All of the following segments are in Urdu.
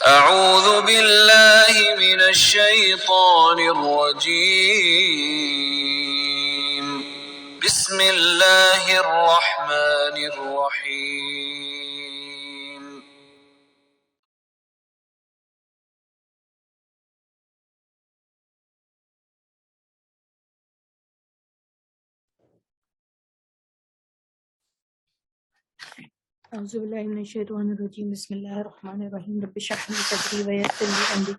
أعوذ بالله من الشيطان الرجيم بسم الله الرحمن الرحيم اعوذ باللہ من الشیطان الرجیم بسم اللہ الرحمن الرحیم رب اشرح لي صدری ویسر لي امری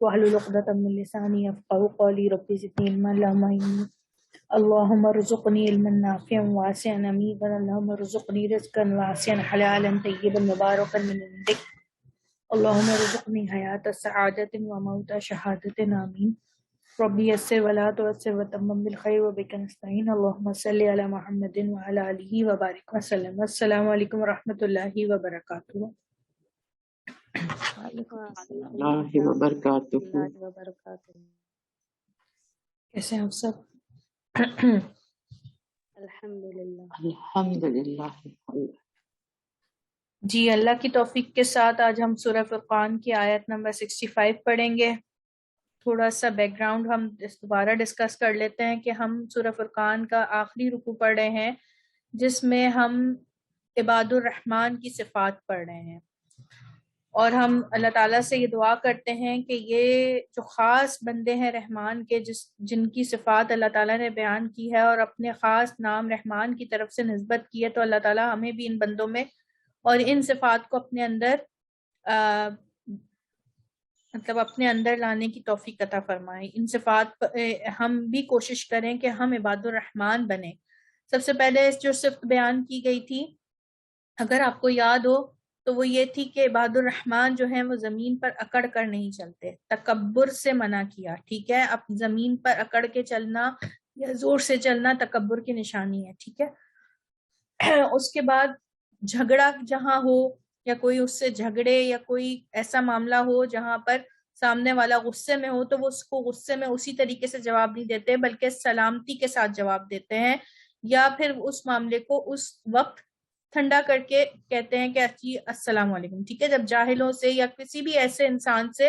واحلل عقدۃ من لسانی یفقهوا قولی رب زدنی علما اللهم ارزقنی علما نافعا واسعا عمیقا اللهم ارزقنی رزقا واسعا حلالا طیبا مبارکا من عندک اللهم ارزقنی حیات سعادت وموت شہادت آمین ربی یسر ولا تعسر وتمم بالخیر وبک نستعین اللهم صل علی محمد وعلی آلہ وبارک وسلم۔ السلام علیکم ورحمۃ اللہ وبرکاتہ۔ اللہ وبرکاتہ۔ کیسے ہیں آپ سب؟ الحمدللہ۔ جی اللہ کی توفیق کے ساتھ آج ہم سورہ فرقان کی آیت نمبر 65 پڑھیں گے۔ تھوڑا سا بیک گراؤنڈ ہم دوبارہ ڈسکس کر لیتے ہیں کہ ہم سورہ فرقان کا آخری رکوع پڑھ رہے ہیں جس میں ہم عباد الرحمن کی صفات پڑھ رہے ہیں، اور ہم اللہ تعالیٰ سے یہ دعا کرتے ہیں کہ یہ جو خاص بندے ہیں رحمان کے، جن کی صفات اللہ تعالیٰ نے بیان کی ہے اور اپنے خاص نام رحمان کی طرف سے نسبت کی ہے، تو اللہ تعالیٰ ہمیں بھی ان بندوں میں اور ان صفات کو اپنے اندر اپنے اندر لانے کی توفیق عطا فرمائیں۔ ان صفات ہم بھی کوشش کریں کہ ہم عباد الرحمن بنیں۔ سب سے پہلے جو صفت بیان کی گئی تھی، اگر آپ کو یاد ہو، تو وہ یہ تھی کہ عباد الرحمن جو ہیں وہ زمین پر اکڑ کر نہیں چلتے، تکبر سے منع کیا، ٹھیک ہے؟ اب زمین پر اکڑ کے چلنا یا زور سے چلنا تکبر کی نشانی ہے، ٹھیک ہے؟ اس کے بعد جھگڑا جہاں ہو یا کوئی اس سے جھگڑے یا کوئی ایسا معاملہ ہو جہاں پر سامنے والا غصے میں ہو، تو وہ اس کو غصے میں اسی طریقے سے جواب نہیں دیتے بلکہ سلامتی کے ساتھ جواب دیتے ہیں، یا پھر اس معاملے کو اس وقت ٹھنڈا کر کے کہتے ہیں کہ اچھی السلام علیکم، ٹھیک ہے؟ جب جاہلوں سے یا کسی بھی ایسے انسان سے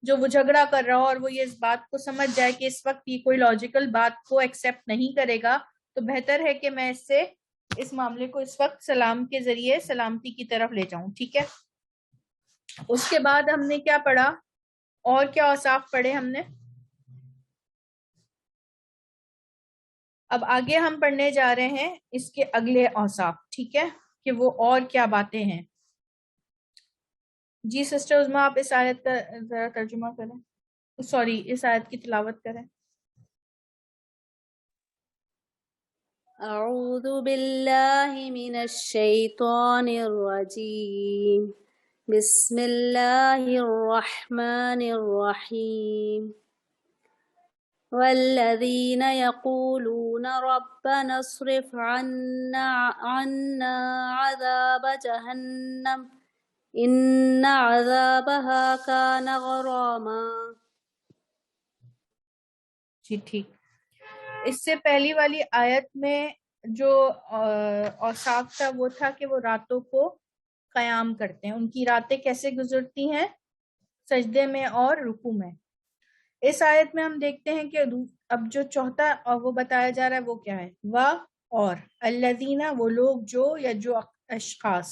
جو وہ جھگڑا کر رہا ہو اور وہ یہ اس بات کو سمجھ جائے کہ اس وقت یہ کوئی لاجیکل بات کو ایکسیپٹ نہیں کرے گا، تو بہتر ہے کہ میں اس معاملے کو اس وقت سلام کے ذریعے سلامتی کی طرف لے جاؤں، ٹھیک ہے؟ اس کے بعد ہم نے کیا پڑھا اور کیا اوصاف پڑھے ہم نے؟ اب آگے ہم پڑھنے جا رہے ہیں اس کے اگلے اوصاف، ٹھیک ہے؟ کہ وہ اور کیا باتیں ہیں۔ جی سسٹر عظمیٰ، آپ اس آیت کا ذرا ترجمہ کریں، سوری اس آیت کی تلاوت کریں۔ اعوذ باللہ من الشیطان الرجیم بسم اللہ الرحمن الرحیم والذین یقولون ربنا اصرف عنا عذاب جہنم ان عذابها کان غراما۔ جی ٹھیک۔ اس سے پہلی والی آیت میں جو اوصاف تھا وہ تھا کہ وہ راتوں کو قیام کرتے ہیں۔ ان کی راتیں کیسے گزرتی ہیں؟ سجدے میں اور رکوع میں۔ اس آیت میں ہم دیکھتے ہیں کہ اب جو چوتھا وہ بتایا جا رہا ہے وہ کیا ہے؟ اور الذین، وہ لوگ جو یا جو اشخاص،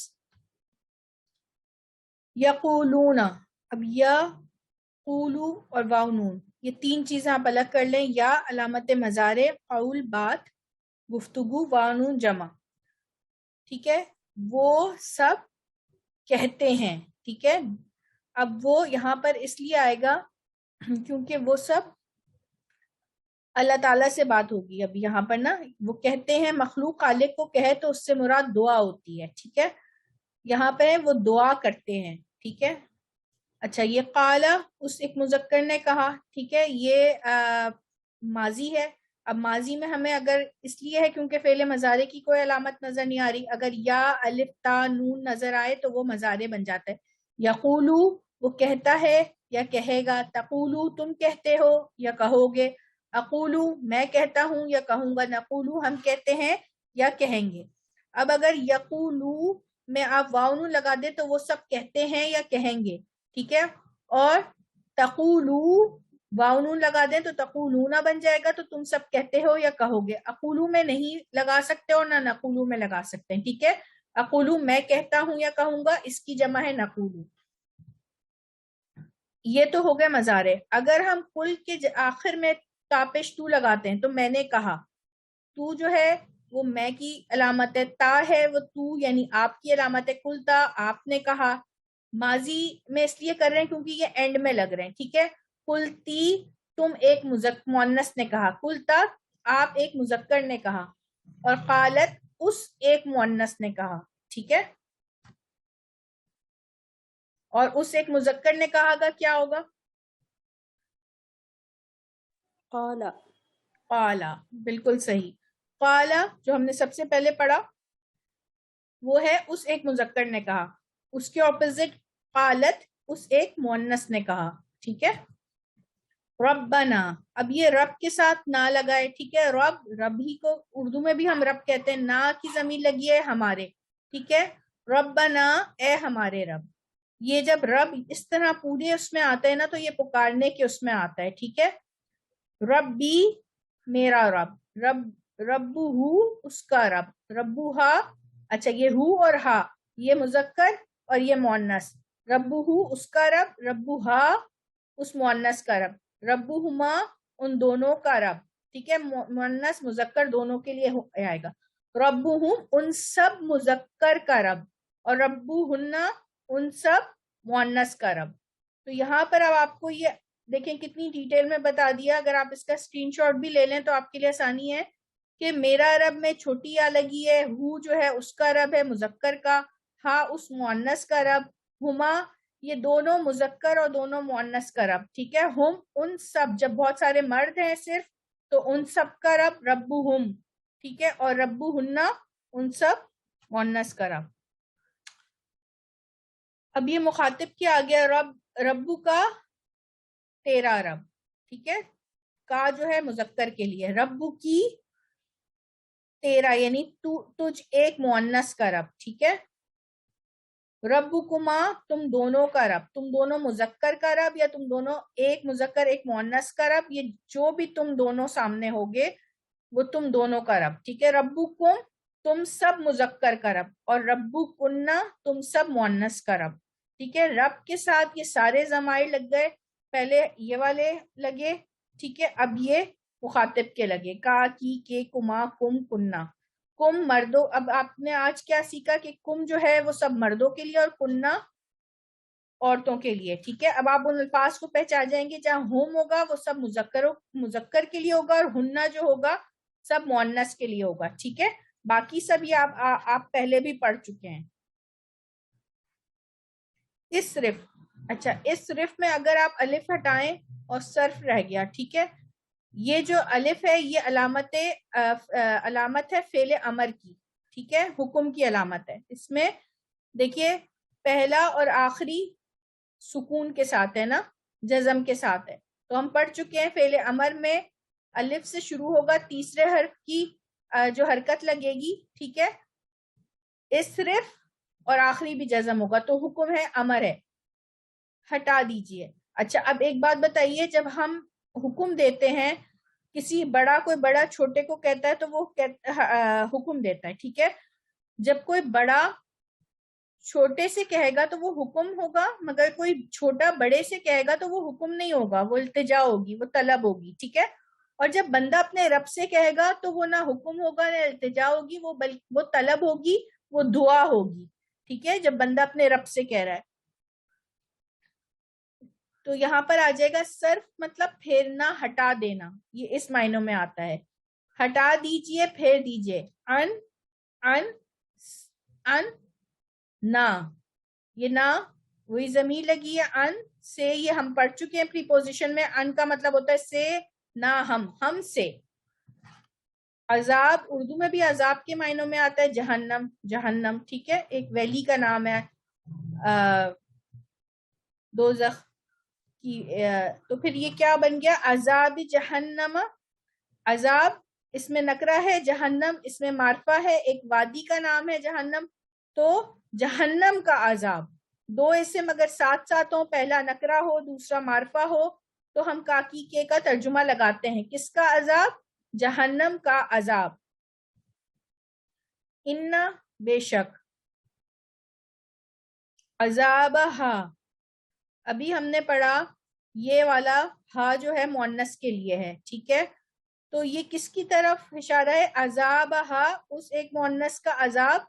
یقولون، اب یقولو اور واو نون، یہ تین چیزیں آپ الگ کر لیں، یا علامت مضارع، قول بات، گفتگو، واو نون جمع، ٹھیک ہے؟ وہ سب کہتے ہیں، ٹھیک ہے؟ اب وہ یہاں پر اس لیے آئے گا کیونکہ وہ سب اللہ تعالیٰ سے بات ہوگی۔ اب یہاں پر نا وہ کہتے ہیں، مخلوق خالق کو کہے تو اس سے مراد دعا ہوتی ہے، ٹھیک ہے؟ یہاں پہ وہ دعا کرتے ہیں، ٹھیک ہے؟ اچھا، یہ قالا اس ایک مذکر نے کہا، ٹھیک ہے؟ یہ ماضی ہے۔ اب ماضی میں ہمیں اگر اس لیے ہے کیونکہ فعل مضارع کی کوئی علامت نظر نہیں آ رہی، اگر یا الف تا نون نظر آئے تو وہ مضارع بن جاتا ہے۔ یقولو وہ کہتا ہے یا کہے گا، تقولو تم کہتے ہو یا کہو گے، اقولو میں کہتا ہوں یا کہوں گا، نقولو ہم کہتے ہیں یا کہیں گے۔ اب اگر یقولو میں آپ واو نون لگا دیں تو وہ سب کہتے ہیں یا کہیں گے، ٹھیک ہے. اور تقولو واو نون لگا دیں تو تقولونا بن جائے گا, تو تم سب کہتے ہو یا کہو گے. اقولو میں نہیں لگا سکتے اور نہ نقولو میں لگا سکتے ہیں, ٹھیک ہے. اقولو میں کہتا ہوں یا کہوں گا, اس کی جمع ہے نقولو. یہ تو ہو گئے مضارع. اگر ہم کل کے آخر میں تاپش تو لگاتے ہیں تو میں نے کہا, تو جو ہے وہ میں کی علامت ہے, تا ہے وہ تو یعنی آپ کی علامت ہے, کل تا آپ نے کہا. ماضی میں اس لیے کر رہے ہیں کیونکہ یہ اینڈ میں لگ رہے ہیں, ٹھیک ہے. کل تی تم ایک مؤنث نے کہا, کل تا آپ ایک مذکر نے کہا, اور قالت اس ایک مؤنث نے کہا, ٹھیک ہے. اور اس ایک مذکر نے کہا گا کیا ہوگا؟ قال. قالا, بالکل صحیح. قالا جو ہم نے سب سے پہلے پڑھا وہ ہے اس ایک مذکر نے کہا, اس کے اپوزٹ قالت اس ایک مؤنث نے کہا, ٹھیک ہے. ربنا, اب یہ رب کے ساتھ نہ لگائے, ٹھیک ہے. رب ہی کو اردو میں بھی ہم رب کہتے ہیں, نہ کی ضمیر لگی ہے ہمارے, ٹھیک ہے. ربنا اے ہمارے رب. یہ جب رب اس طرح پورے اس میں آتا ہے نا تو یہ پکارنے کے اس میں آتا ہے, ٹھیک ہے. ربی میرا رب, ربہ اس کا رب, ربوہا, اچھا یہ ہو اور ہا یہ مذکر اور یہ مؤنث, ربہ اس کا رب, ربوہا اس مؤنث کا رب, ربہما ان دونوں کا رب, ٹھیک ہے. مؤنث مذکر دونوں کے لیے آئے گا. ربہم ان سب مذکر کا رب, اور ربہن ان سب مؤنث کا رب. تو یہاں پر اب آپ کو یہ دیکھیں کتنی ڈیٹیل میں بتا دیا. اگر آپ اس کا اسکرین شاٹ بھی لے لیں تو آپ کے لیے آسانی ہے کہ میرا رب میں چھوٹی یا لگی ہے, ہو جو ہے اس کا رب ہے مذکر کا, ہا اس مؤنث کا رب, ہما یہ دونوں مذکر اور دونوں مؤنث کا رب, ٹھیک ہے. ہم ان سب, جب بہت سارے مرد ہیں صرف تو ان سب کا رب ربہم, ٹھیک ہے. اور ربہن ان سب مؤنث کا رب. اب یہ مخاطب کیا آ گیا, ربو کا تیرا رب, ٹھیک ہے. کا جو ہے مذکر کے لیے, ربو کی تیرا یعنی تجھ ایک مؤنث کا رب, ٹھیک ہے. ربکما تم دونوں کا رب, تم دونوں مذکر کا رب یا تم دونوں ایک مذکر ایک مؤنث کا رب, یہ جو بھی تم دونوں سامنے ہوگے وہ تم دونوں کا رب, ٹھیک ہے. ربکم تم سب مذکر کا رب, اور ربکن تم سب مؤنث کا رب, ٹھیک ہے. رب کے ساتھ یہ سارے ضمائر لگ گئے, پہلے یہ والے لگے, ٹھیک ہے. اب یہ مخاطب کے لگے, کا کی کے کما کم کننا. کم مردوں, اب آپ نے آج کیا سیکھا کہ کم جو ہے وہ سب مردوں کے لیے اور کننا عورتوں کے لیے, ٹھیک ہے. اب آپ ان الفاظ کو پہچان جائیں گے, جہاں ہوم ہوگا وہ سب مذکر کے لیے ہوگا, اور ہننا جو ہوگا سب مؤنث کے لیے ہوگا, ٹھیک ہے. باقی سب یہ آپ پہلے بھی پڑھ چکے ہیں. اسرف, اچھا اسرف میں اگر آپ الف ہٹائیں اور صرف رہ گیا, ٹھیک ہے. یہ جو الف ہے یہ علامت ہے فعل امر کی, ٹھیک ہے, حکم کی علامت ہے. اس میں دیکھیے پہلا اور آخری سکون کے ساتھ ہے نا, جزم کے ساتھ ہے. تو ہم پڑھ چکے ہیں فعل امر میں الف سے شروع ہوگا, تیسرے حرف کی جو حرکت لگے گی, ٹھیک ہے. اسرف اور آخری بھی جزم ہوگا, تو حکم ہے امر ہے, ہٹا دیجئے. اچھا اب ایک بات بتائیے, جب ہم حکم دیتے ہیں کسی بڑا, کوئی بڑا چھوٹے کو کہتا ہے تو وہ حکم دیتا ہے, ٹھیک ہے. جب کوئی بڑا چھوٹے سے کہے گا تو وہ حکم ہوگا, مگر کوئی چھوٹا بڑے سے کہے گا تو وہ حکم نہیں ہوگا, وہ التجا ہوگی, وہ طلب ہوگی, ٹھیک ہے. اور جب بندہ اپنے رب سے کہے گا تو وہ نہ حکم ہوگا نہ التجا ہوگی, وہ طلب ہوگی, وہ دعا ہوگی, ٹھیک ہے. جب بندہ اپنے رب سے کہہ رہا ہے تو یہاں پر آ جائے گا صرف مطلب پھیرنا, ہٹا دینا, یہ اس معنوں میں آتا ہے. ہٹا دیجئے, پھیر دیجئے. ان نہ, یہ نہ وہی ضمیر لگی ہے ان سے, یہ ہم پڑھ چکے ہیں پریپوزیشن میں. ان کا مطلب ہوتا ہے سے, نہ ہم سے. عذاب اردو میں بھی عذاب کے معنوں میں آتا ہے جہنم, ٹھیک ہے, ایک ویلی کا نام ہے دوزخ کی. تو پھر یہ کیا بن گیا, عذاب جہنم. عذاب اس میں نکرہ ہے, جہنم اس میں معرفہ ہے, ایک وادی کا نام ہے جہنم, تو جہنم کا عذاب, دو اسم اگر ساتھ ساتھ ہوں، پہلا نکرہ ہو دوسرا معرفہ ہو، تو ہم کاکی کے کا ترجمہ لگاتے ہیں. کس کا عذاب؟ جہنم کا عذاب. ان بے شک، عذابہا ابھی ہم نے پڑھا یہ والا ہا جو ہے مؤنث کے لیے ہے، ٹھیک ہے؟ تو یہ کس کی طرف اشارہ ہے؟ عذابہا، اس ایک مؤنث کا عذاب.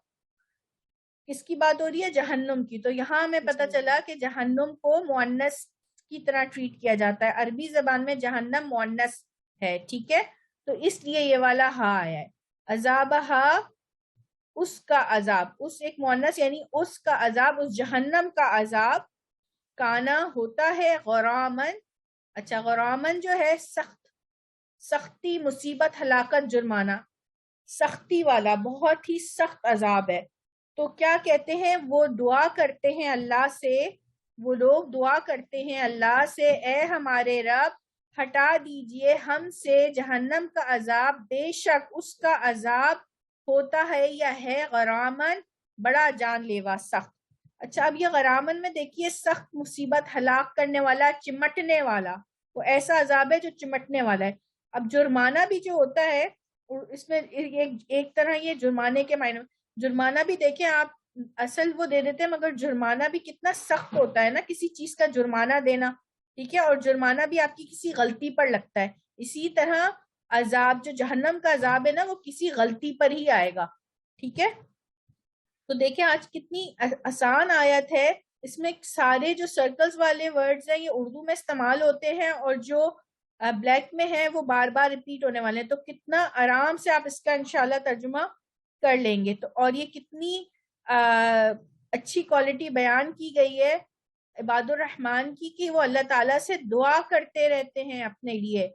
کس کی بات ہو رہی ہے؟ جہنم کی. تو یہاں ہمیں پتہ چلا کہ جہنم کو مؤنث کی طرح ٹریٹ کیا جاتا ہے. عربی زبان میں جہنم مؤنث ہے، ٹھیک ہے؟ تو اس لیے یہ والا ہا آیا ہے. عذابہا اس کا عذاب، اس ایک مؤنث یعنی اس کا عذاب، اس جہنم کا عذاب، کانا ہوتا ہے غرامن. اچھا، غرامن جو ہے سخت، سختی، مصیبت، ہلاکت، جرمانہ، سختی والا، بہت ہی سخت عذاب ہے. تو کیا کہتے ہیں وہ؟ دعا کرتے ہیں اللہ سے، وہ لوگ دعا کرتے ہیں اللہ سے، اے ہمارے رب ہٹا دیجئے ہم سے جہنم کا عذاب، بے شک اس کا عذاب ہوتا ہے یا ہے غرامن، بڑا جان لیوا، سخت. اچھا، اب یہ غرامن میں دیکھیے سخت، مصیبت، ہلاک کرنے والا، چمٹنے والا، وہ ایسا عذاب ہے جو چمٹنے والا ہے. اب جرمانہ بھی جو ہوتا ہے اس میں ایک طرح یہ جرمانے کے معنی، جرمانہ بھی دیکھیں آپ اصل وہ دے دیتے ہیں، مگر جرمانہ بھی کتنا سخت ہوتا ہے نا، کسی چیز کا جرمانہ دینا، ٹھیک ہے؟ اور جرمانہ بھی آپ کی کسی غلطی پر لگتا ہے. اسی طرح عذاب جو جہنم کا عذاب ہے نا، وہ کسی غلطی پر ہی آئے گا، ٹھیک ہے؟ تو دیکھیں آج کتنی آسان آیت ہے، اس میں سارے جو سرکلز والے ورڈز ہیں یہ اردو میں استعمال ہوتے ہیں، اور جو بلیک میں ہیں وہ بار بار ریپیٹ ہونے والے ہیں. تو کتنا آرام سے آپ اس کا انشاءاللہ ترجمہ کر لیں گے. تو اور یہ کتنی اچھی کوالٹی بیان کی گئی ہے عباد الرحمن کی، کہ وہ اللہ تعالیٰ سے دعا کرتے رہتے ہیں اپنے لیے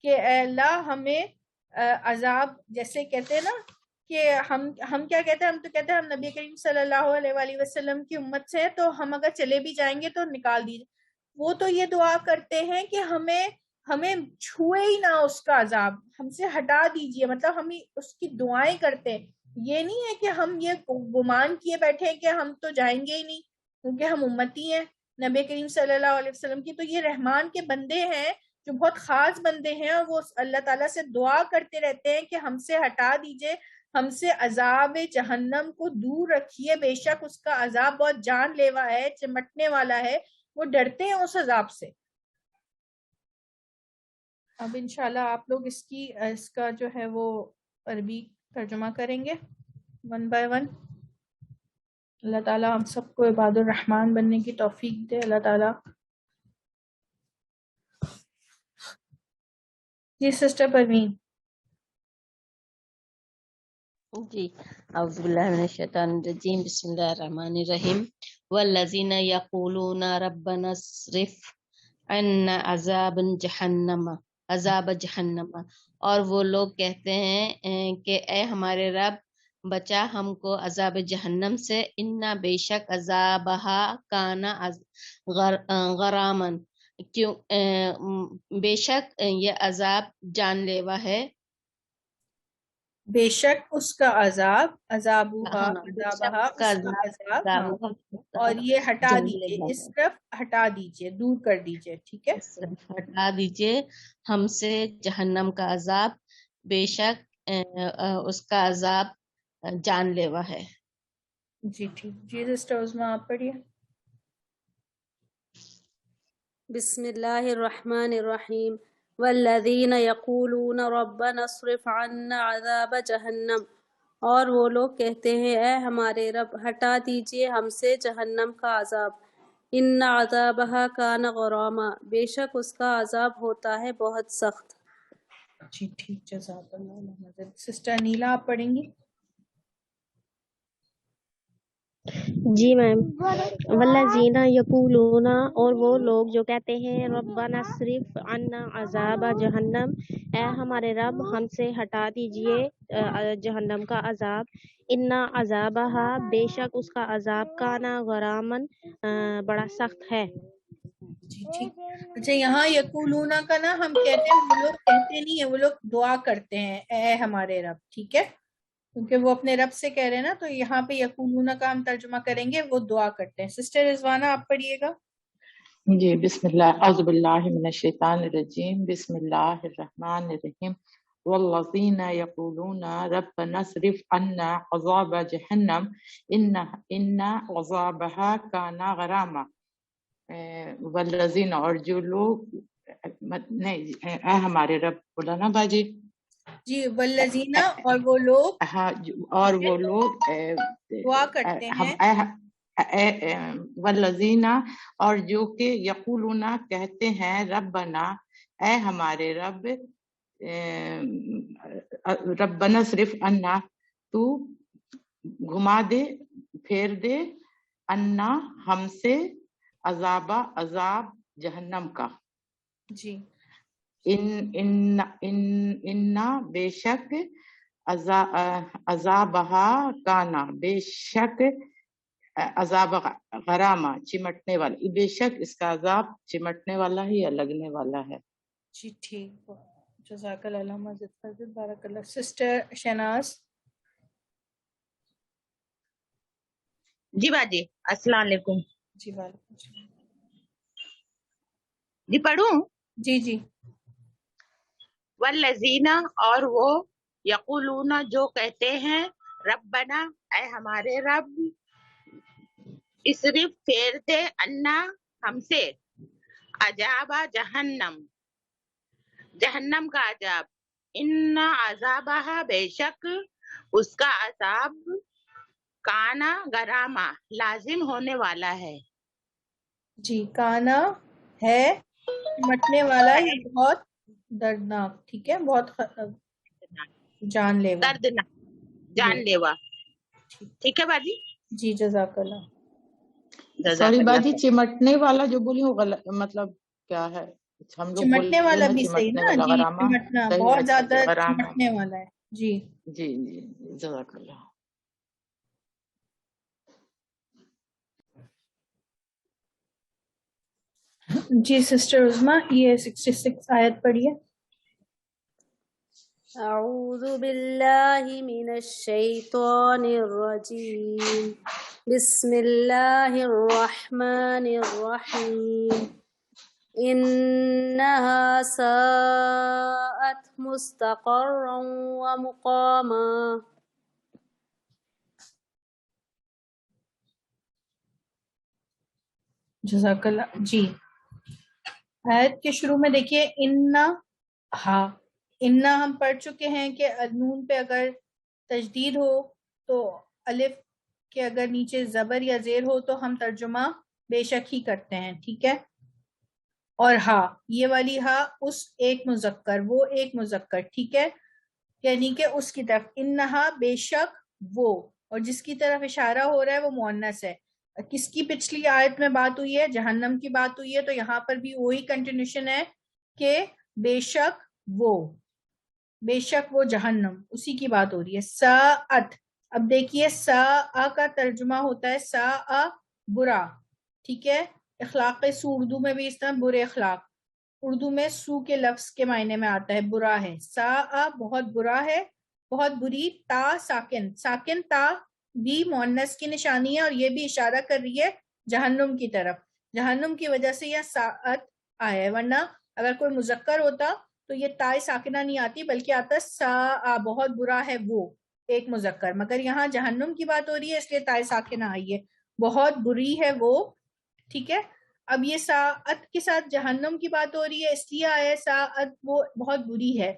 کہ اے اللہ ہمیں عذاب، جیسے کہتے ہیں نا کہ ہم کیا کہتے ہیں، ہم تو کہتے ہیں ہم نبی کریم صلی اللہ علیہ وآلہ وسلم کی امت سے ہیں، تو ہم اگر چلے بھی جائیں گے تو نکال دیجیے. وہ تو یہ دعا کرتے ہیں کہ ہمیں چھوئے ہی نہ اس کا عذاب، ہم سے ہٹا دیجیے، مطلب ہم اس کی دعائیں کرتے ہیں. یہ نہیں ہے کہ ہم یہ گمان کیے بیٹھے کہ ہم تو جائیں گے ہی نہیں کیونکہ ہم امتی ہیں نبی کریم صلی اللہ علیہ وسلم کی. تو یہ رحمان کے بندے ہیں جو بہت خاص بندے ہیں، اور وہ اللہ تعالیٰ سے دعا کرتے رہتے ہیں کہ ہم سے ہٹا دیجئے، ہم سے عذاب جہنم کو دور رکھیے، بے شک اس کا عذاب بہت جان لیوا ہے، چمٹنے والا ہے. وہ ڈرتے ہیں اس عذاب سے. اب انشاءاللہ آپ لوگ اس کا جو ہے وہ عربی ترجمہ کریں گے ون بائی ون. اللہ تعالیٰ ہم سب کو عباد الرحمن بننے کی توفیق دے. اللہ تعالیٰ. جی سسٹر پروین. جی، اعوذ باللہ من الشیطان الرجیم، بسم اللہ الرحمن الرحیم. والذین یقولون ربنا اصرف عنا عذاب جہنم، اور وہ لوگ کہتے ہیں کہ اے ہمارے رب بچا ہم کو عذاب جہنم سے، انا بے شک عذابہا کانا غرامن، کیوں بے شک یہ عذاب جان لیوا ہے، بے شک اس کا عذاب، عذابہا، عذابہا اس کا عذاب، ہاں. اور یہ ہٹا دیجئے، اس طرف ہٹا دیجئے، دور کر دیجئے، ٹھیک ہے؟ ہٹا دیجئے ہم سے جہنم کا عذاب، بے شک اس کا عذاب جان لیوا ہے. جی ٹھیک. جی سسٹر عظمیٰ آپ پڑھیے. بسم اللہ الرحمن الرحیم. والذین یقولون ربنا اصرف عنا عذاب جہنم، اور وہ لوگ کہتے ہیں اے ہمارے رب ہٹا دیجئے ہم سے جہنم کا عذاب، ان عذابہا کان غراما، بے شک اس کا عذاب ہوتا ہے بہت سخت. جی ٹھیک. جزاک اللہ. سسٹر نیلا آپ پڑھیں گی. جی میم. والذین یقولون، اور وہ لوگ جو کہتے ہیں ربنا اصرف عنا عذاب جہنم، اے ہمارے رب ہم سے ہٹا دیجئے جہنم کا عذاب، انا عذابہا، بے شک اس کا عذاب کانا غرامن، بڑا سخت ہے. جی ٹھیک. اچھا، یہاں یقولون کا نا ہم کہتے ہیں، وہ لوگ کہتے نہیں ہیں، وہ لوگ دعا کرتے ہیں اے ہمارے رب، ٹھیک ہے؟ کیونکہ وہ اپنے رب سے کہہ رہے ہیں نا، تو یہاں پہ یقولون کا ہم ترجمہ کریں گے، وہ دعا کرتے ہیں. سسٹر رضوانہ آپ پڑھیے گا. جی بسم اللہ اعوذ باللہ من الشیطان الرجیم بسم اللہ الرحمن الرحیم والذین یقولون ربنا اصرف عنا عذاب جہنم ان عذابها کان غراما. والذین، اور جو لوگ نہیں اے ہمارے رب، بولا نا باجی. جی والذین، اور وہ لوگ، ہاں اور وہ لوگ دعا کرتے ہیں. والذین، اور جو کہ یقولون کہتے ہیں ربنا، اے ہمارے رب، ربنا صرف عنا، تو گھما دے، پھیر دے، عنا ہم سے، عذاب جہنم کا. جی ان بے شک عذابہا کانا، بے شک عذاب غرامہ چمٹنے والا، بے شک اس کا عذاب چمٹنے والا ہے یا لگنے والا ہے. جی ٹھیک، جزاک اللہ علامہ زد بارک اللہ. سسٹر شہناز. جی باجی السلام علیکم. جی وعلیکم السلام. جی پڑھوں. جی جی. والذین، اور وہ، یقولون جو کہتے ہیں، ربنا اے ہمارے رب، اسرف پھیر دے، عنا ہم سے، عذاب جہنم کا عذاب، ان عذابہ بے شک اس کا عذاب، کانا غراما لازم ہونے والا ہے. جی کانا ہے، مٹنے والا ہے، بہت دردناک. ٹھیک ہے، بہت جان لیوا. دردناک، جان لیوا. ٹھیک ہے باجی. جی جزاک اللہ. سوری باجی، چمٹنے والا جو بولی ہو مطلب کیا ہے؟ ہم لوگ چمٹنے والا بھی صحیح نا. جی غرامہ چمٹنا، صحیح. بہت اچھا زیادہ غرامہ. چمٹنے والا ہے. جی جی جی جزاک اللہ. جی سسٹر عظما، یہ 66 آیت پڑھیے. اعوذ باللہ من الشیطان الرجیم بسم اللہ الرحمن الرحیم انہا ساءت مستقرا ومقاما. جزاک اللہ. جی آیت کے شروع میں دیکھیے انا ہم پڑھ چکے ہیں کہ نون پہ اگر تجدید ہو تو الف کے اگر نیچے زبر یا زیر ہو تو ہم ترجمہ بے شک ہی کرتے ہیں. ٹھیک ہے. اور یہ والی اس ایک مذکر، وہ ایک مذکر. ٹھیک ہے، یعنی کہ اس کی طرف انہا بے شک وہ، اور جس کی طرف اشارہ ہو رہا ہے وہ مؤنث ہے. کس کی پچھلی آیت میں بات ہوئی ہے؟ جہنم کی بات ہوئی ہے. تو یہاں پر بھی وہی کنٹینیوشن ہے کہ بے شک وہ جہنم، اسی کی بات ہو رہی ہے. ساعت، اب دیکھیے سا کا ترجمہ ہوتا ہے سا برا. ٹھیک ہے، اخلاق سو اردو میں بھی اس طرح برے اخلاق، اردو میں سو کے لفظ کے معنی میں آتا ہے، برا ہے. سا بہت برا ہے، بہت بری. تا ساکن تا بھی مؤنث کی نشانی ہے، اور یہ بھی اشارہ کر رہی ہے جہنم کی طرف. جہنم کی وجہ سے یہ ساعت آیا ہے، ورنہ اگر کوئی مذکر ہوتا تو یہ تائے ساکنہ نہیں آتی، بلکہ آتا سا بہت برا ہے وہ، ایک مذکر. مگر یہاں جہنم کی بات ہو رہی ہے، اس لیے تائے ساکنہ آئی ہے، بہت بری ہے وہ. ٹھیک ہے، اب یہ ساعت کے ساتھ جہنم کی بات ہو رہی ہے، اس لیے آیا ساعت وہ بہت بری ہے.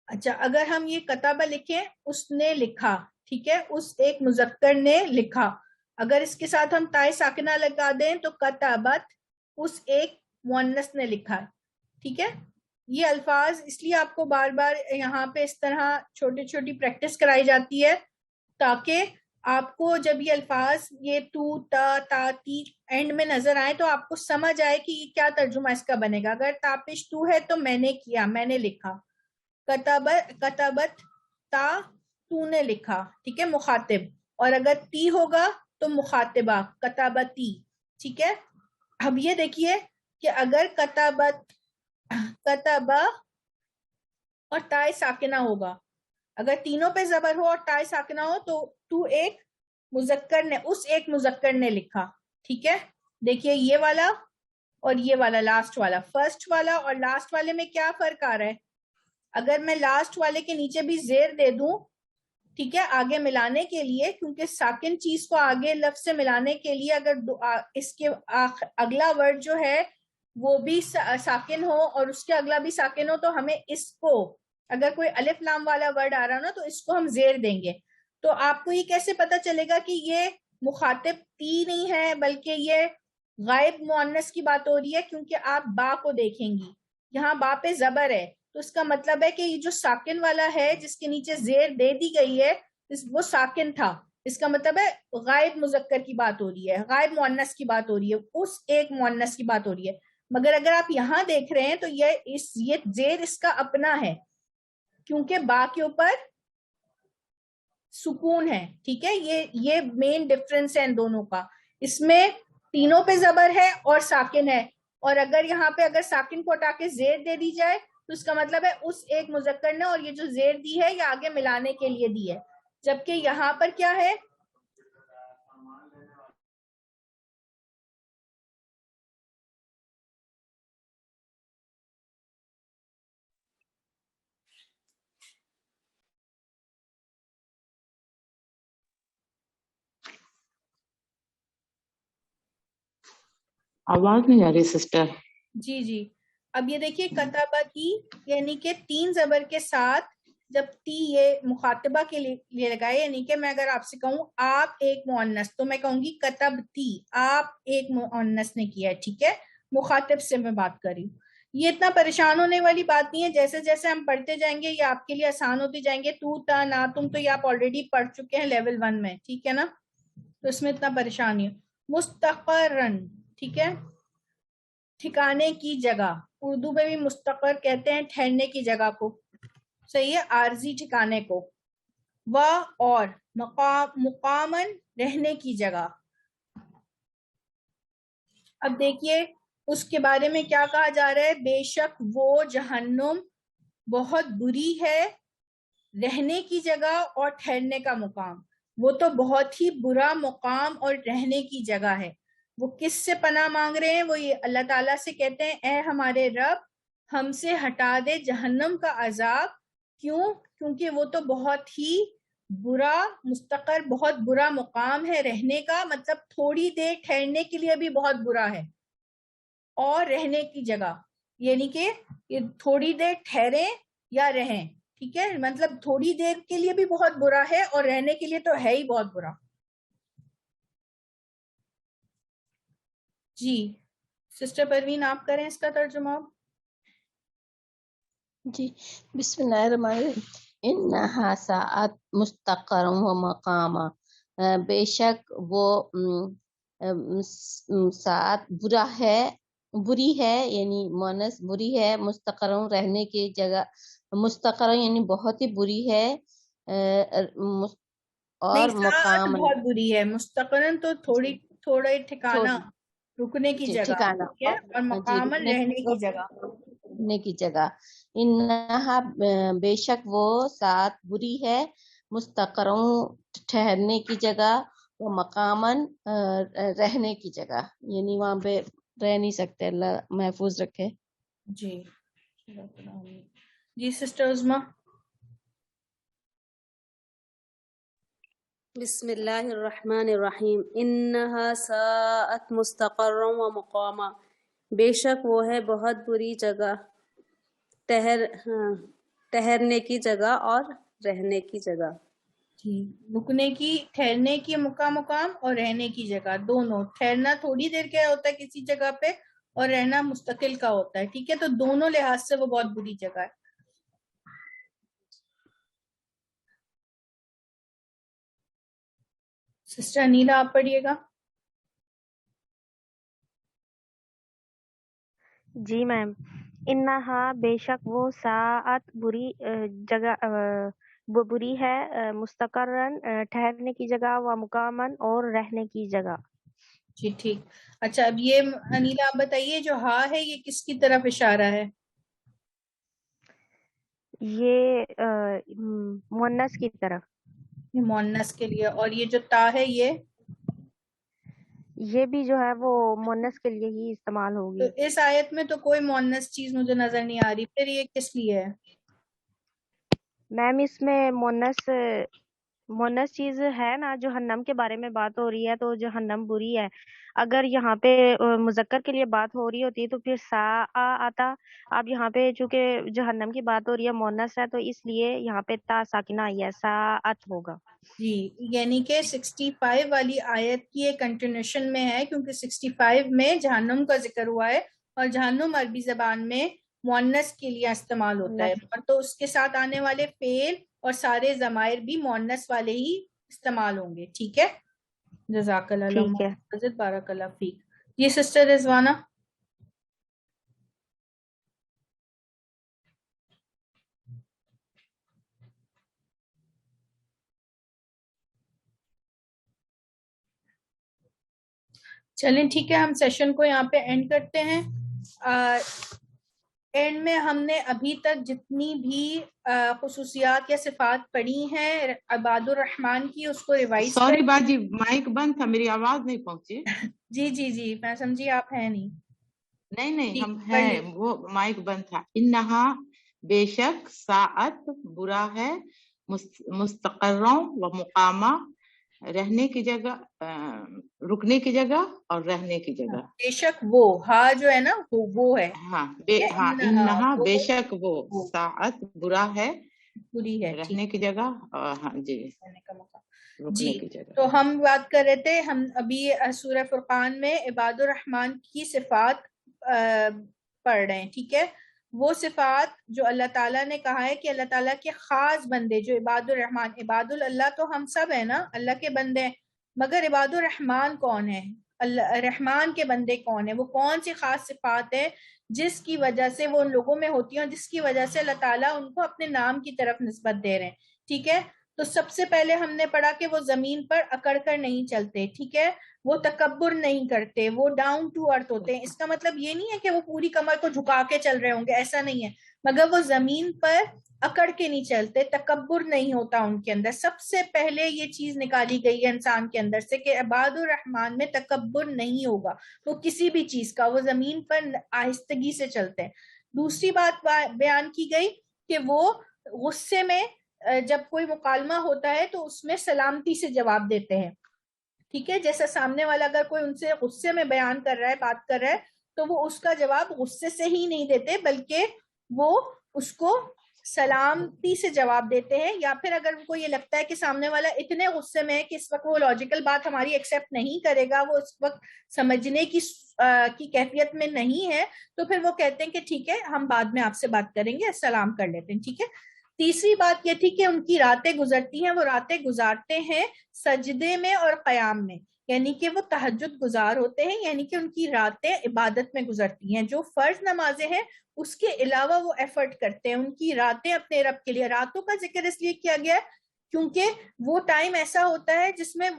اچھا، اگر ہم یہ کتابہ لکھیں، اس نے لکھا، ٹھیک ہے، اس ایک مذکر نے لکھا. اگر اس کے ساتھ ہم تائے ساکنہ لگا دیں تو کتابت، اس ایک مؤنث نے لکھا. ٹھیک ہے، یہ الفاظ اس لیے آپ کو بار بار یہاں پہ اس طرح چھوٹی چھوٹی پریکٹس کرائی جاتی ہے، تاکہ آپ کو جب یہ الفاظ یہ تو تا تا تی اینڈ میں نظر آئے تو آپ کو سمجھ آئے کہ یہ کیا ترجمہ اس کا بنے گا. اگر تاپش تو ہے تو میں نے کیا، میں نے لکھا. کتابت تا تو نے لکھا. ٹھیک ہے، مخاطب. اور اگر تی ہوگا تو مخاطبہ، کتابتی. ٹھیک ہے، اب یہ دیکھیے کہ اگر کتابہ اور تائے ساکنہ ہوگا اگر تینوں پہ زبر ہو اور تائے ساکنہ ہو تو تو ایک مذکر نے، اس ایک مذکر نے لکھا. ٹھیک ہے، دیکھیے یہ والا اور یہ والا لاسٹ والا، فرسٹ والا اور لاسٹ والے میں کیا فرق آ رہا ہے؟ اگر میں لاسٹ والے کے نیچے بھی زیر دے دوں، ٹھیک ہے، آگے ملانے کے لیے، کیونکہ ساکن چیز کو آگے لفظ سے ملانے کے لیے اگر اس کے اگلا ورڈ جو ہے وہ بھی ساکن ہو اور اس کے اگلا بھی ساکن ہو، تو ہمیں اس کو، اگر کوئی الف لام والا ورڈ آ رہا نا تو اس کو ہم زیر دیں گے. تو آپ کو یہ کیسے پتا چلے گا کہ یہ مخاطب تی نہیں ہے بلکہ یہ غائب مؤنث کی بات ہو رہی ہے؟ کیونکہ آپ با کو دیکھیں گی، یہاں با پہ زبر ہے، تو اس کا مطلب ہے کہ یہ جو ساکن والا ہے جس کے نیچے زیر دے دی گئی ہے وہ ساکن تھا. اس کا مطلب ہے غائب مذکر کی بات ہو رہی ہے، غائب مؤنث کی بات ہو رہی ہے، اس ایک مؤنث کی بات ہو رہی ہے. مگر اگر آپ یہاں دیکھ رہے ہیں تو یہ زیر اس کا اپنا ہے، کیونکہ با کے اوپر سکون ہے. ٹھیک ہے، یہ مین ڈفرنس ہے ان دونوں کا. اس میں تینوں پہ زبر ہے اور ساکن ہے، اور اگر یہاں پہ اگر ساکن کو ہٹا کے زیر دے دی جائے تو اس کا مطلب ہے اس ایک مذکر نے، اور یہ جو زیر دی ہے یہ آگے ملانے کے لیے دی ہے. جبکہ یہاں پر کیا ہے؟ آواز نہیں آ رہی سسٹر. جی اب یہ دیکھیے کتابہ کی، یعنی کہ تین زبر کے ساتھ جب تی یہ مخاطبہ کے لیے لگائے، یعنی کہ میں اگر آپ سے کہوں آپ ایک مؤنث تو میں کہوں گی کتب تی، آپ ایک مؤنث نے کیا ہے. ٹھیک ہے، مخاطب سے میں بات کر رہی ہوں. یہ اتنا پریشان ہونے والی بات نہیں ہے، جیسے جیسے ہم پڑھتے جائیں گے یہ آپ کے لیے آسان ہوتی جائیں گے. تو تا نا تم تو یہ آپ آلریڈی پڑھ چکے ہیں لیول 1 میں. ٹھیک ہے نا، تو اس میں اتنا پریشان نہیں ہے. مستقرن، ٹھیک ہے، ٹھکانے کی جگہ. اردو میں بھی مستقر کہتے ہیں ٹھہرنے کی جگہ کو، صحیح ہے، عارضی ٹھکانے کو. اور مقامن، رہنے کی جگہ. اب دیکھیے اس کے بارے میں کیا کہا جا رہا ہے. بے شک وہ جہنم بہت بری ہے، رہنے کی جگہ اور ٹھہرنے کا مقام. وہ تو بہت ہی برا مقام اور رہنے کی جگہ ہے. وہ کس سے پناہ مانگ رہے ہیں؟ وہ یہ اللہ تعالیٰ سے کہتے ہیں اے ہمارے رب ہم سے ہٹا دے جہنم کا عذاب. کیوں؟ کیونکہ وہ تو بہت ہی برا، مستقر بہت برا مقام ہے. رہنے کا مطلب تھوڑی دیر ٹھہرنے کے لیے بھی بہت برا ہے، اور رہنے کی جگہ یعنی کہ یہ تھوڑی دیر ٹھہریں یا رہیں. ٹھیک ہے، مطلب تھوڑی دیر کے لیے بھی بہت برا ہے اور رہنے کے لیے تو ہے ہی بہت برا. جی سسٹر پروین آپ کریں اس کا ترجمہ. جی بسم اللہ الرحمن الرحیم. انہا ساعت مستقر و مقاما، بے شک وہ ساعت برا ہے، بری ہے یعنی مونس بری ہے، مستقر رہنے کی جگہ، مستقر یعنی بہت ہی بری ہے، اور مقام بہت بری ہے. مستقرن تو تھوڑا ٹھکانا، رکنے کی جگہ. ٹھکانا، اور مقامن رہنے کی جگہ. رہنے کی جگہ. انہا بے شک وہ ساتھ بری ہے، مستقروں ٹھہرنے کی جگہ، وہ مقامن رہنے کی جگہ، یعنی وہاں پہ رہ نہیں سکتے. اللہ محفوظ رکھے. جی سسٹر عظما. بسم اللہ الرحمن الرحیم. انہا ساعت مستقرا و مقاما، بے شک وہ ہے بہت بری جگہ، ٹھہرنے کی جگہ اور رہنے کی جگہ. جی، رکنے کی، ٹھہرنے کی مقام اور رہنے کی جگہ دونوں. ٹھہرنا تھوڑی دیر کا ہوتا ہے کسی جگہ پہ، اور رہنا مستقل کا ہوتا ہے. ٹھیک ہے، تو دونوں لحاظ سے وہ بہت بری جگہ ہے. سسٹر انیلا آپ پڑھیے گا. جی میم. انہا بے شک وہ ساعت بری جگہ بری ہے، مستقرن ٹھہرنے کی جگہ، و مقامن اور رہنے کی جگہ. جی ٹھیک. اچھا اب یہ انیلا آپ بتائیے جو ہا ہے یہ کس کی طرف اشارہ ہے؟ یہ مونس کی طرف، یہ مونس کے لیے، اور یہ جو تا ہے یہ بھی جو ہے وہ مونس کے لیے ہی استعمال تو ہوگی. اس آیت میں تو کوئی مونس چیز مجھے نظر نہیں آ رہی، پھر یہ کس لیے ہے؟ میم اس میں مونس چیز ہے نا، جہنم کے بارے میں بات ہو رہی ہے تو جہنم بری ہے. اگر یہاں پہ مذکر کے لیے بات ہو رہی ہوتی تو پھر سا آتا. اب یہاں پہ چونکہ جہنم کی بات ہو رہی ہے، مونس ہے، تو اس لیے یہاں پہ تا ساکنہ آئی ہے، ساعت ہوگا. جی، یعنی کہ 65 والی آیت کی ایک کنٹینیوشن میں ہے، کیونکہ 65 میں جہنم کا ذکر ہوا ہے، اور جہنم عربی زبان میں مؤنث کے لیے استعمال ہوتا ہے، اور تو اس کے ساتھ آنے والے فعل اور سارے ضمائر بھی مؤنث والے ہی استعمال ہوں گے. ٹھیک ہے، جزاک اللہ ٹھیک ہے. بارک اللہ فیک. یہ سسٹر رضوانہ. چلیں ٹھیک ہے، ہم سیشن کو یہاں پہ اینڈ کرتے ہیں. اینڈ میں ہم نے ابھی تک جتنی بھی خصوصیات یا صفات پڑھی ہیں عباد الرحمن کی، اس کو ریوائز سوری باجی، مائک بند تھا، میری آواز نہیں پہنچی. جی میں سمجھی آپ ہیں نہیں ہم ہیں، وہ مائک بند تھا. انہا بے شک، ساعت برا ہے، مستقروں و مقامہ، رہنے کی جگہ، رکنے کی جگہ اور رہنے کی جگہ. بے شک وہ، ہاں جو ہے نا وہ ہے. ہاں انہا بے شک وہ، ساعت برا ہے، بری ہے، رہنے کی جگہ. ہاں جی، جی. تو ہم بات کر رہے تھے، ہم ابھی سورہ فرقان میں عباد الرحمن کی صفات پڑھ رہے ہیں. ٹھیک ہے، وہ صفات جو اللہ تعالیٰ نے کہا ہے کہ اللہ تعالیٰ کے خاص بندے جو عباد الرحمن، عباد اللہ تو ہم سب ہیں نا، اللہ کے بندے، مگر عباد الرحمن کون ہے؟ اللہ رحمان کے بندے کون ہیں؟ وہ کون سی خاص صفات ہے جس کی وجہ سے وہ ان لوگوں میں ہوتی ہیں اور جس کی وجہ سے اللہ تعالیٰ ان کو اپنے نام کی طرف نسبت دے رہے ہیں. ٹھیک ہے، تو سب سے پہلے ہم نے پڑھا کہ وہ زمین پر اکڑ کر نہیں چلتے. ٹھیک ہے، وہ تکبر نہیں کرتے، وہ ڈاؤن ٹو ارتھ ہوتے ہیں. اس کا مطلب یہ نہیں ہے کہ وہ پوری کمر کو جھکا کے چل رہے ہوں گے، ایسا نہیں ہے، مگر وہ زمین پر اکڑ کے نہیں چلتے، تکبر نہیں ہوتا ان کے اندر. سب سے پہلے یہ چیز نکالی گئی ہے انسان کے اندر سے کہ عباد الرحمن میں تکبر نہیں ہوگا، وہ کسی بھی چیز کا، وہ زمین پر آہستگی سے چلتے ہیں. دوسری بات بیان کی گئی کہ وہ غصے میں جب کوئی مکالمہ ہوتا ہے تو اس میں سلامتی سے جواب دیتے ہیں. ٹھیک ہے، جیسا سامنے والا اگر کوئی ان سے غصے میں بیان کر رہا ہے، بات کر رہا ہے، تو وہ اس کا جواب غصے سے ہی نہیں دیتے، بلکہ وہ اس کو سلامتی سے جواب دیتے ہیں. یا پھر اگر ان کو یہ لگتا ہے کہ سامنے والا اتنے غصے میں ہے کہ اس وقت وہ لاجیکل بات ہماری ایکسیپٹ نہیں کرے گا، وہ اس وقت سمجھنے کی کیفیت میں نہیں ہے، تو پھر وہ کہتے ہیں کہ ٹھیک ہے ہم بعد میں آپ سے بات کریں گے، سلام کر لیتے ہیں. ٹھیک ہے. تیسری بات یہ تھی کہ ان کی راتیں گزرتی ہیں، وہ راتیں گزارتے ہیں سجدے میں اور قیام میں، یعنی کہ وہ تہجد گزار ہوتے ہیں، یعنی کہ ان کی راتیں عبادت میں گزرتی ہیں. جو فرض نمازیں ہیں اس کے علاوہ وہ ایفرٹ کرتے ہیں، ان کی راتیں اپنے رب کے لیے. راتوں کا ذکر اس لیے کیا گیا ہے کیونکہ وہ ٹائم ایسا ہوتا ہے جس میں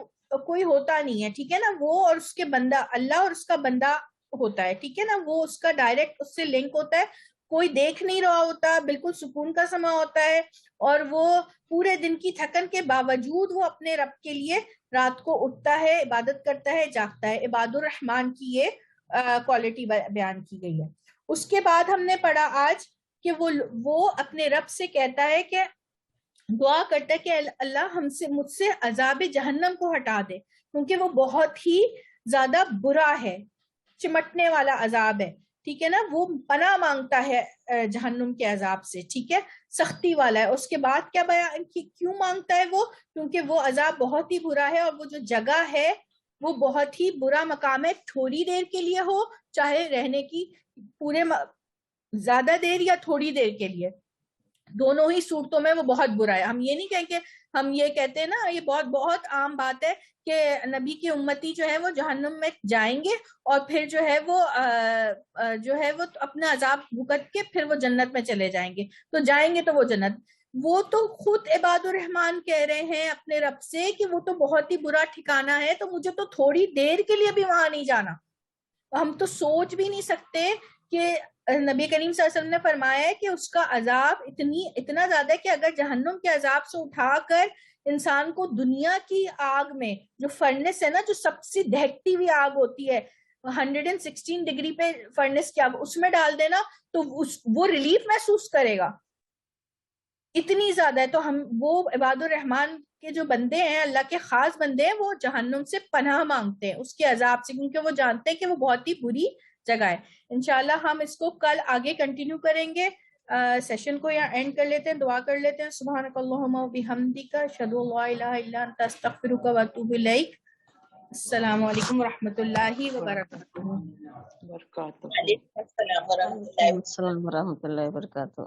کوئی ہوتا نہیں ہے. ٹھیک ہے نا، وہ اور اس کے بندہ، اللہ اور اس کا بندہ ہوتا ہے. ٹھیک ہے نا، وہ اس کا ڈائریکٹ اس سے لنک ہوتا ہے، کوئی دیکھ نہیں رہا ہوتا، بالکل سکون کا سما ہوتا ہے، اور وہ پورے دن کی تھکن کے باوجود وہ اپنے رب کے لیے رات کو اٹھتا ہے، عبادت کرتا ہے، جاگتا ہے. عباد الرحمن کی یہ کوالٹی بیان کی گئی ہے. اس کے بعد ہم نے پڑھا آج کہ وہ اپنے رب سے کہتا ہے کہ دعا کرتا ہے کہ اللہ مجھ سے عذاب جہنم کو ہٹا دے، کیونکہ وہ بہت ہی زیادہ برا ہے، چمٹنے والا عذاب ہے. ٹھیک ہے نا، وہ پناہ مانگتا ہے جہنم کے عذاب سے. ٹھیک ہے، سختی والا ہے. اس کے بعد کیا بیان کیوں مانگتا ہے وہ؟ کیونکہ وہ عذاب بہت ہی برا ہے، اور وہ جو جگہ ہے وہ بہت ہی برا مقام ہے. تھوڑی دیر کے لیے ہو، چاہے رہنے کی پورے زیادہ دیر یا تھوڑی دیر کے لیے، دونوں ہی صورتوں میں وہ بہت برا ہے. ہم یہ نہیں کہیں کہ ہم یہ کہتے ہیں نا، یہ بہت بہت عام بات ہے کہ نبی کی امتی جو ہے وہ جہنم میں جائیں گے اور پھر جو ہے وہ اپنا عذاب بھگت کے پھر وہ جنت میں چلے جائیں گے، تو جائیں گے تو وہ جنت. وہ تو خود عباد الرحمن کہہ رہے ہیں اپنے رب سے کہ وہ تو بہت ہی برا ٹھکانہ ہے، تو مجھے تو تھوڑی دیر کے لیے بھی وہاں نہیں جانا. ہم تو سوچ بھی نہیں سکتے کہ نبی کریم صلی اللہ علیہ وسلم نے فرمایا ہے کہ اس کا عذاب اتنا زیادہ ہے کہ اگر جہنم کے عذاب سے اٹھا کر انسان کو دنیا کی آگ میں، جو فرنس ہے نا، جو سب سے دہکتی ہوئی آگ ہوتی ہے 116 ڈگری پہ فرنس کی آگ، اس میں ڈال دینا تو وہ ریلیف محسوس کرے گا، اتنی زیادہ ہے. تو ہم وہ عباد الرحمان کے جو بندے ہیں، اللہ کے خاص بندے ہیں، وہ جہنم سے پناہ مانگتے ہیں اس کے عذاب سے، کیونکہ وہ جانتے ہیں کہ وہ بہت ہی بری جگہ ہے. انشاءاللہ ہم اس کو کل آگے کنٹینیو کریں گے. سیشن کو یہاں اینڈ کر لیتے ہیں، دعا کر لیتے ہیں. سبحانک اللہم و بحمدک، اشہد ان لا الہ الا انت، استغفرک و اتوب الیک. السلام علیکم ورحمۃ اللہ وبرکاتہ. برکاتہ. وعلیکم السلام ورحمۃ اللہ وبرکاتہ.